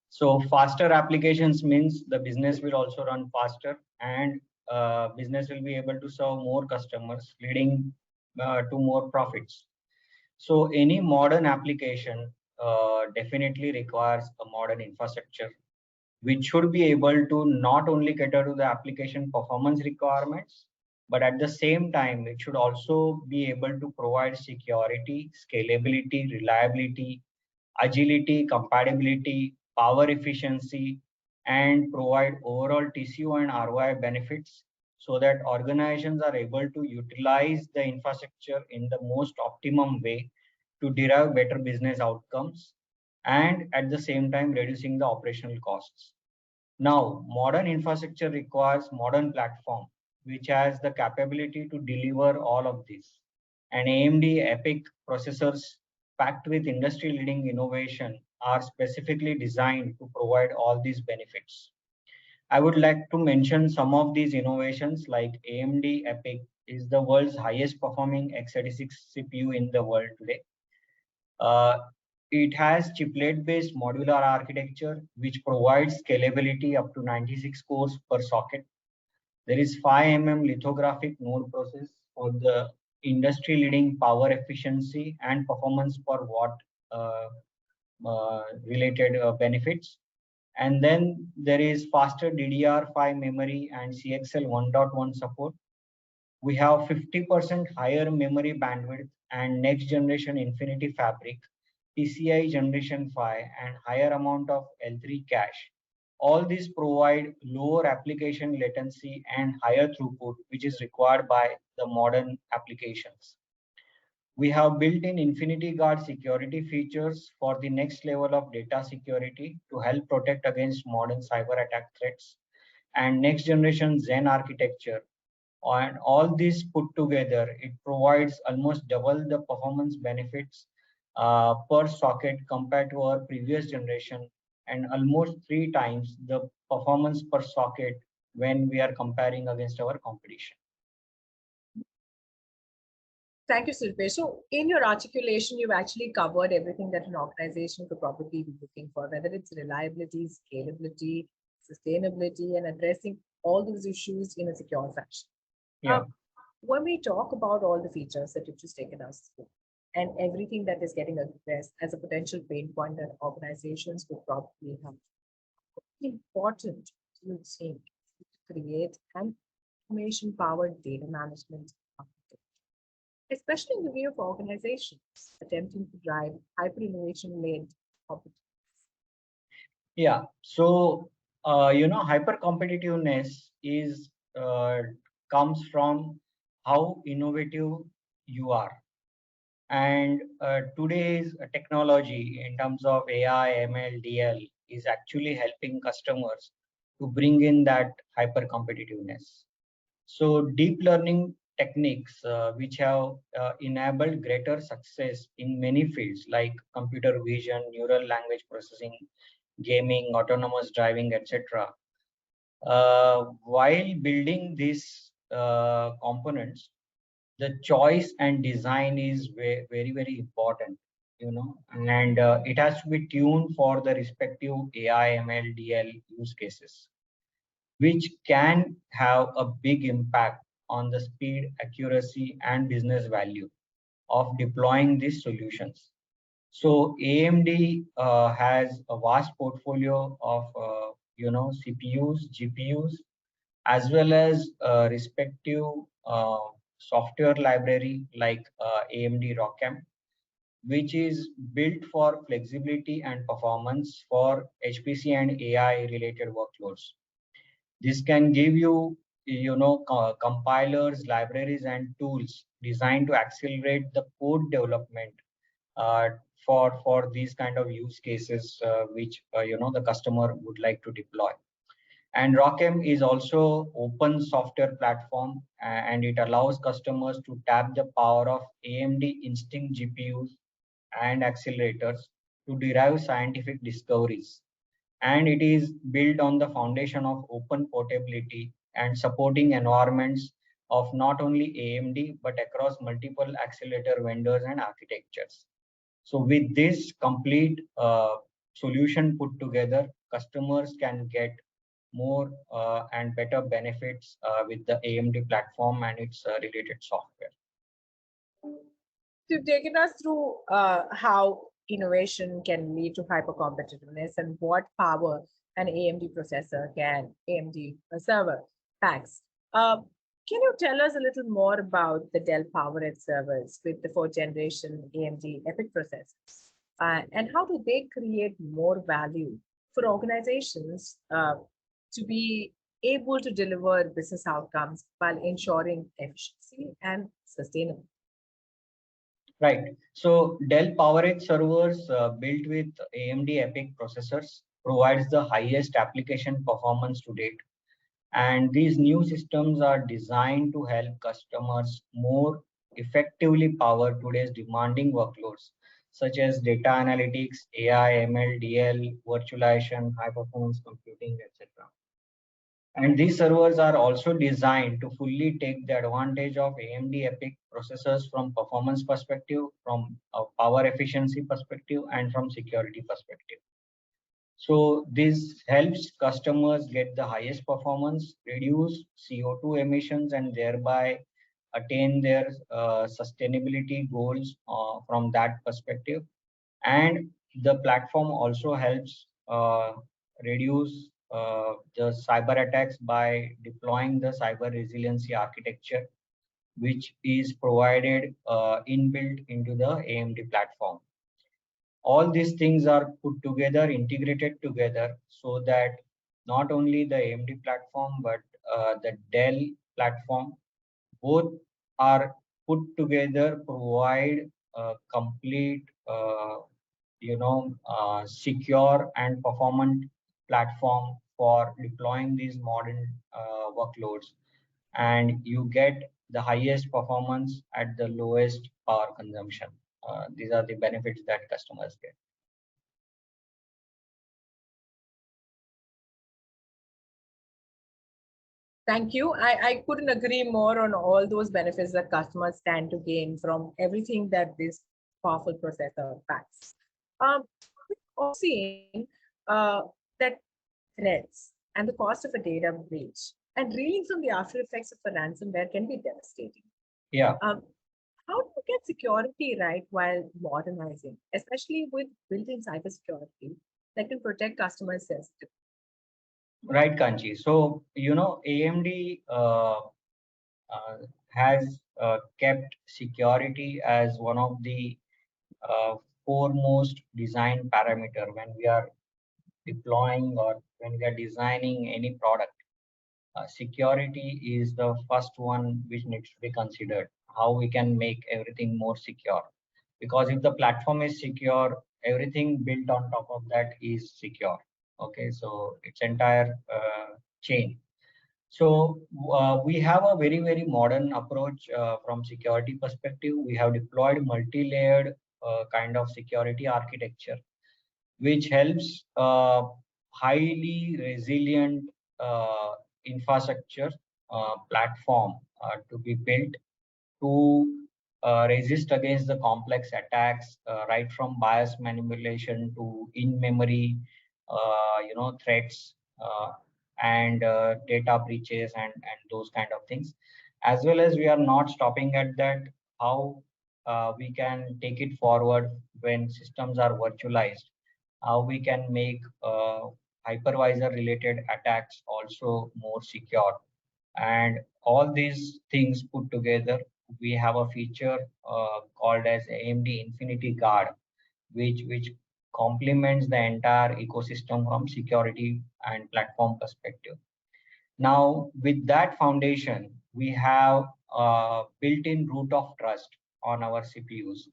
So faster applications means the business will also run faster, and business will be able to serve more customers, leading to more profits. So any modern application definitely requires a modern infrastructure, which should be able to not only cater to the application performance requirements, but at the same time, it should also be able to provide security, scalability, reliability, agility, compatibility, power efficiency, and provide overall TCO and ROI benefits, so that organizations are able to utilize the infrastructure in the most optimum way to derive better business outcomes, and at the same time reducing the operational costs. Now, modern infrastructure requires modern platform, which has the capability to deliver all of this. And AMD EPYC processors packed with industry-leading innovation are specifically designed to provide all these benefits. I would like to mention some of these innovations, like AMD EPYC is the world's highest performing x86 CPU in the world today. It has chiplet-based modular architecture, which provides scalability up to 96 cores per socket. There is 5 lithographic node process for the industry-leading power efficiency and performance per watt related benefits. And then there is faster DDR5 memory and CXL 1.1 support. We have 50% higher memory bandwidth and next generation Infinity Fabric, PCI Generation 5, and higher amount of L3 cache. All these provide lower application latency and higher throughput, which is required by the modern applications. We have built-in Infinity Guard security features for the next level of data security to help protect against modern cyber attack threats, and next generation Zen architecture. And all this put together, it provides almost double the performance benefits per socket compared to our previous generation, and almost 3 times the performance per socket when we are comparing against our competition. Thank you, Silpesh. So in your articulation, you've actually covered everything that an organization could probably be looking for, whether it's reliability, scalability, sustainability, and addressing all those issues in a secure fashion. Yeah. When we talk about all the features that you've just taken us through and everything that is getting addressed as a potential pain point that organizations would probably have, it's important to think to create an information-powered data management architecture. especially in the way of organizations attempting to drive hyper-innovation-led competence? Yeah. So, hyper competitiveness is comes from how innovative you are. And today's technology in terms of AI, ML, DL is actually helping customers to bring in that hyper competitiveness. So deep learning techniques, which have enabled greater success in many fields like computer vision, neural language processing, gaming, autonomous driving, etc. While building these components, the choice and design is very, very important, and it has to be tuned for the respective AI, ML, DL use cases, which can have a big impact on the speed, accuracy, and business value of deploying these solutions. So AMD has a vast portfolio of CPUs, GPUs, as well as respective software library like AMD ROCm, which is built for flexibility and performance for HPC and AI related workloads. This can give you, compilers, libraries, and tools designed to accelerate the code development uh, for these kind of use cases, which the customer would like to deploy. And ROCm is also open software platform, and it allows customers to tap the power of AMD Instinct GPUs and accelerators to derive scientific discoveries. And it is built on the foundation of open portability and supporting environments of not only AMD but across multiple accelerator vendors and architectures. So with this complete solution put together, customers can get more and better benefits with the AMD platform and its related software. You've taken us through how innovation can lead to hyper-competitiveness and what power an AMD processor can, AMD server packs. Can you tell us a little more about the Dell PowerEdge servers with the 4th generation AMD EPYC processors? And how do they create more value for organizations to be able to deliver business outcomes while ensuring efficiency and sustainability? Right. So Dell PowerEdge servers built with AMD EPYC processors provides the highest application performance to date. And these new systems are designed to help customers more effectively power today's demanding workloads, such as data analytics, AI, ML, DL, virtualization, high performance computing, etc. And these servers are also designed to fully take the advantage of AMD EPYC processors from performance perspective, from a power efficiency perspective, and from security perspective. So this helps customers get the highest performance, reduce CO2 emissions, and thereby attain their sustainability goals from that perspective. And the platform also helps reduce the cyber attacks by deploying the cyber resiliency architecture, which is provided inbuilt into the AMD platform. All these things are put together, integrated together, so that not only the AMD platform, but the Dell platform, both are put together, provide a complete, secure and performant platform for deploying these modern workloads. And you get the highest performance at the lowest power consumption. These are the benefits that customers get. Thank you. I couldn't agree more on all those benefits that customers stand to gain from everything that this powerful processor packs. We've also seen that threats and the cost of a data breach and reeling from the after effects of a ransomware can be devastating. Yeah. How do you get security right while modernizing, especially with built-in cybersecurity that can protect customers' sensitive? Right, Kanchi. So, AMD has kept security as one of the foremost design parameter when we are deploying or when we are designing any product. Security is the first one which needs to be considered. How we can make everything more secure. Because if the platform is secure, everything built on top of that is secure. Okay, so it's entire chain. So we have a very modern approach from security perspective. We have deployed multi-layered kind of security architecture, which helps highly resilient infrastructure platform to be built to resist against the complex attacks, right from bias manipulation to in-memory, threats and data breaches and those kind of things. As well as we are not stopping at that, how we can take it forward when systems are virtualized, how we can make hypervisor related attacks also more secure. And all these things put together, we have a feature called as AMD Infinity Guard, which complements the entire ecosystem from security and platform perspective. Now, with that foundation, we have built-in root of trust on our CPUs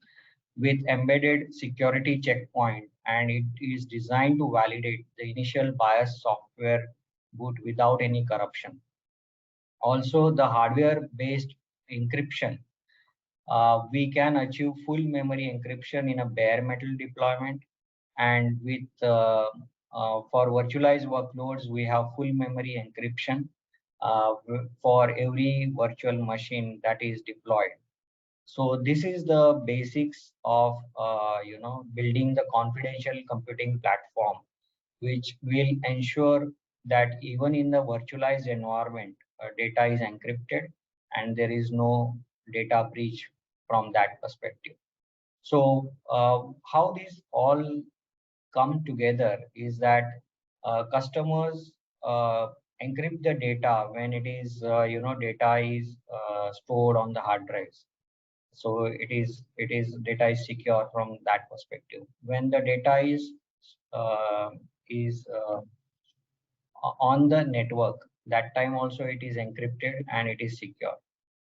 with embedded security checkpoint, and it is designed to validate the initial BIOS software boot without any corruption. Also, the hardware-based encryption, we can achieve full memory encryption in a bare metal deployment, and with for virtualized workloads, we have full memory encryption for every virtual machine that is deployed. So this is the basics of building the confidential computing platform, which will ensure that even in the virtualized environment, data is encrypted and there is no data breach from that perspective. So how these all come together is that customers encrypt the data when it is data is stored on the hard drives. So it is data is secure from that perspective. When the data is on the network, that time also it is encrypted and it is secure.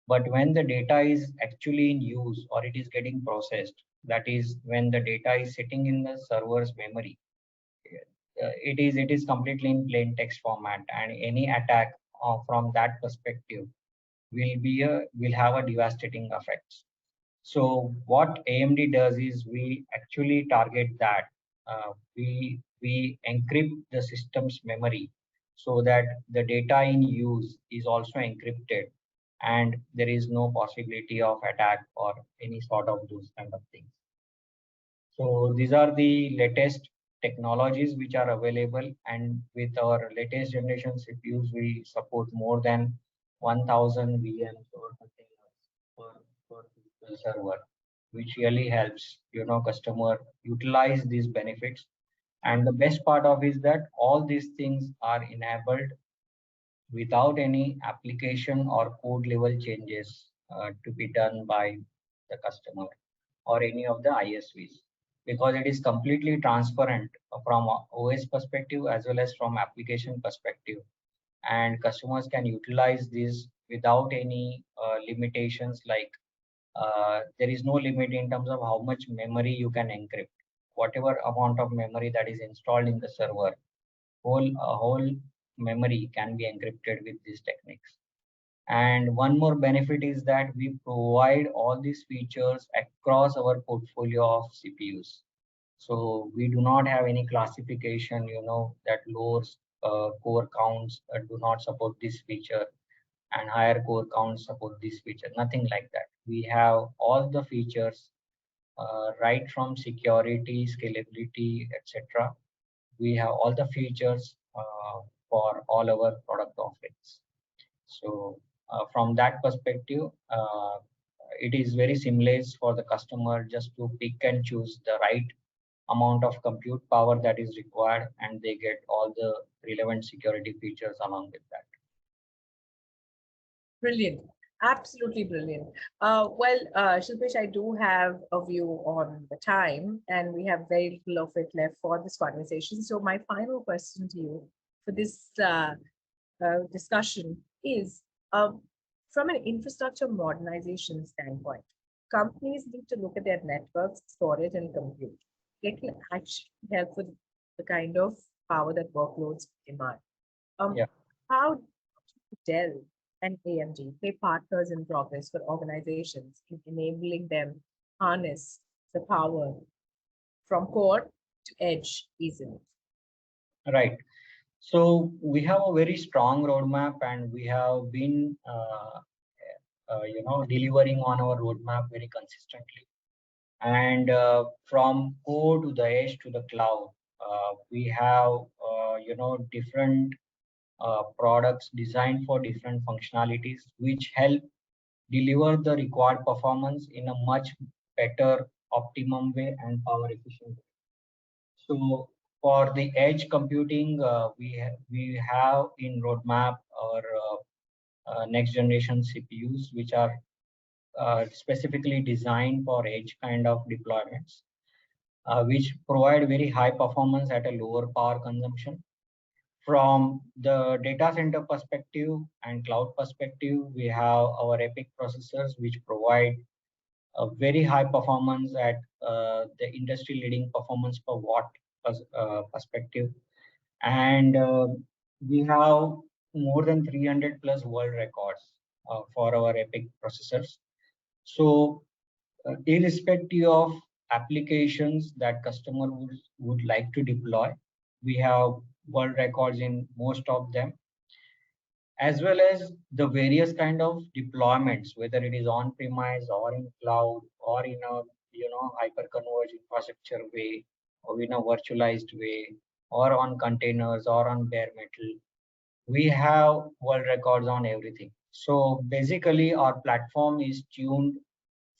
But when the data is actually in use or it is getting processed, that is when the data is sitting in the server's memory, it is completely in plain text format, and any attack from that perspective will have a devastating effects. So what AMD does is we actually target that. We encrypt the system's memory so that the data in use is also encrypted, and there is no possibility of attack or any sort of those kind of things. So these are the latest technologies which are available, and with our latest generation CPUs, we support more than 1000 VMs or containers per physical server, which really helps customer utilize these benefits. And the best part of is that all these things are enabled without any application or code level changes to be done by the customer or any of the ISVs, because it is completely transparent from OS perspective as well as from application perspective, and customers can utilize this without any limitations, like there is no limit in terms of how much memory you can encrypt. Whatever amount of memory that is installed in the server, whole memory can be encrypted with these techniques. And one more benefit is that we provide all these features across our portfolio of CPUs. So we do not have any classification, that lower core counts do not support this feature and higher core counts support this feature. Nothing like that. We have all the features right from security, scalability, etc. We have all the features for all our product offerings. So from that perspective, it is very seamless for the customer just to pick and choose the right amount of compute power that is required, and they get all the relevant security features along with that. Brilliant. Absolutely brilliant. Shilpesh, I do have a view on the time, and we have very little of it left for this conversation. So my final question to you for this discussion is, from an infrastructure modernization standpoint, companies need to look at their networks, storage, and compute. They can actually help with the kind of power that workloads demand. Yeah. How do Dell and AMD play partners in progress for organizations in enabling them harness the power from core to edge easily? Right. So we have a very strong roadmap, and we have been, delivering on our roadmap very consistently. And from core to the edge to the cloud, we have, different products designed for different functionalities, which help deliver the required performance in a much better, optimum way and power efficient way. So for the edge computing, we have in roadmap our next generation CPUs, which are specifically designed for edge kind of deployments, which provide very high performance at a lower power consumption. From the data center perspective and cloud perspective, we have our EPYC processors, which provide a very high performance at the industry leading performance per watt perspective. And we have more than 300 plus world records for our EPYC processors. So irrespective of applications that customer would like to deploy, we have world records in most of them, as well as the various kind of deployments, whether it is on premise or in cloud or in a hyper converged infrastructure way, or in a virtualized way, or on containers or on bare metal. We have world records on everything. So basically our platform is tuned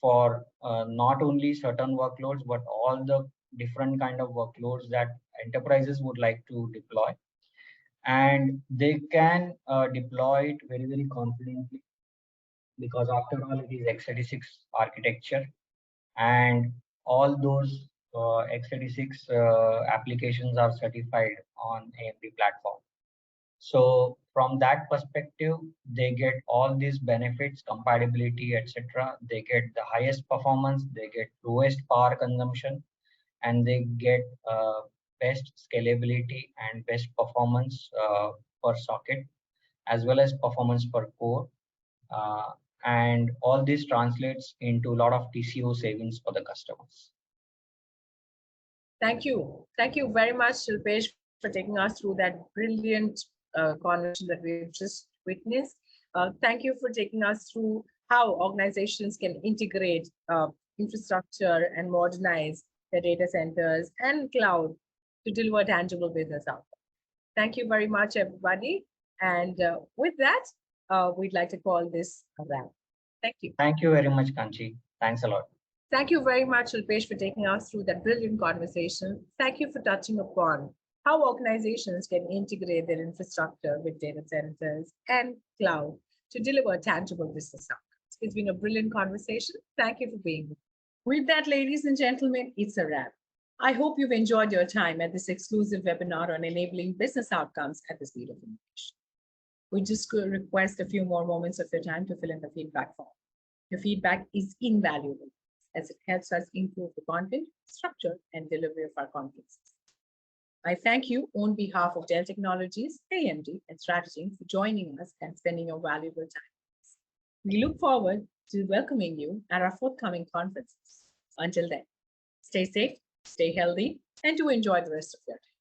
for not only certain workloads, but all the different kind of workloads that enterprises would like to deploy. And they can deploy it very, very confidently, because after all, it is x86 architecture, and all those x86 applications are certified on AMD platform. So from that perspective, they get all these benefits, compatibility, etc. They get the highest performance, they get lowest power consumption, and they get best scalability and best performance per socket, as well as performance per core. Uh, and all this translates into a lot of TCO savings for the customers. Thank you. Thank you very much, Shilpesh, for taking us through that brilliant conversation that we've just witnessed. Thank you for taking us through how organizations can integrate infrastructure and modernize their data centers and cloud to deliver tangible business outcomes. Thank you very much, everybody. And with that, we'd like to call this a wrap. Thank you. Thank you very much, Kanchi. Thanks a lot. Thank you very much, Shilpesh, for taking us through that brilliant conversation. Thank you for touching upon how organizations can integrate their infrastructure with data centers and cloud to deliver tangible business outcomes. It's been a brilliant conversation. Thank you for being here. With that, ladies and gentlemen, it's a wrap. I hope you've enjoyed your time at this exclusive webinar on enabling business outcomes at the speed of innovation. We just request a few more moments of your time to fill in the feedback form. Your feedback is invaluable, as it helps us improve the content, structure, and delivery of our conferences. I thank you on behalf of Dell Technologies, AMD, and Strategy for joining us and spending your valuable time. We look forward to welcoming you at our forthcoming conferences. Until then, stay safe, stay healthy, and do enjoy the rest of your day.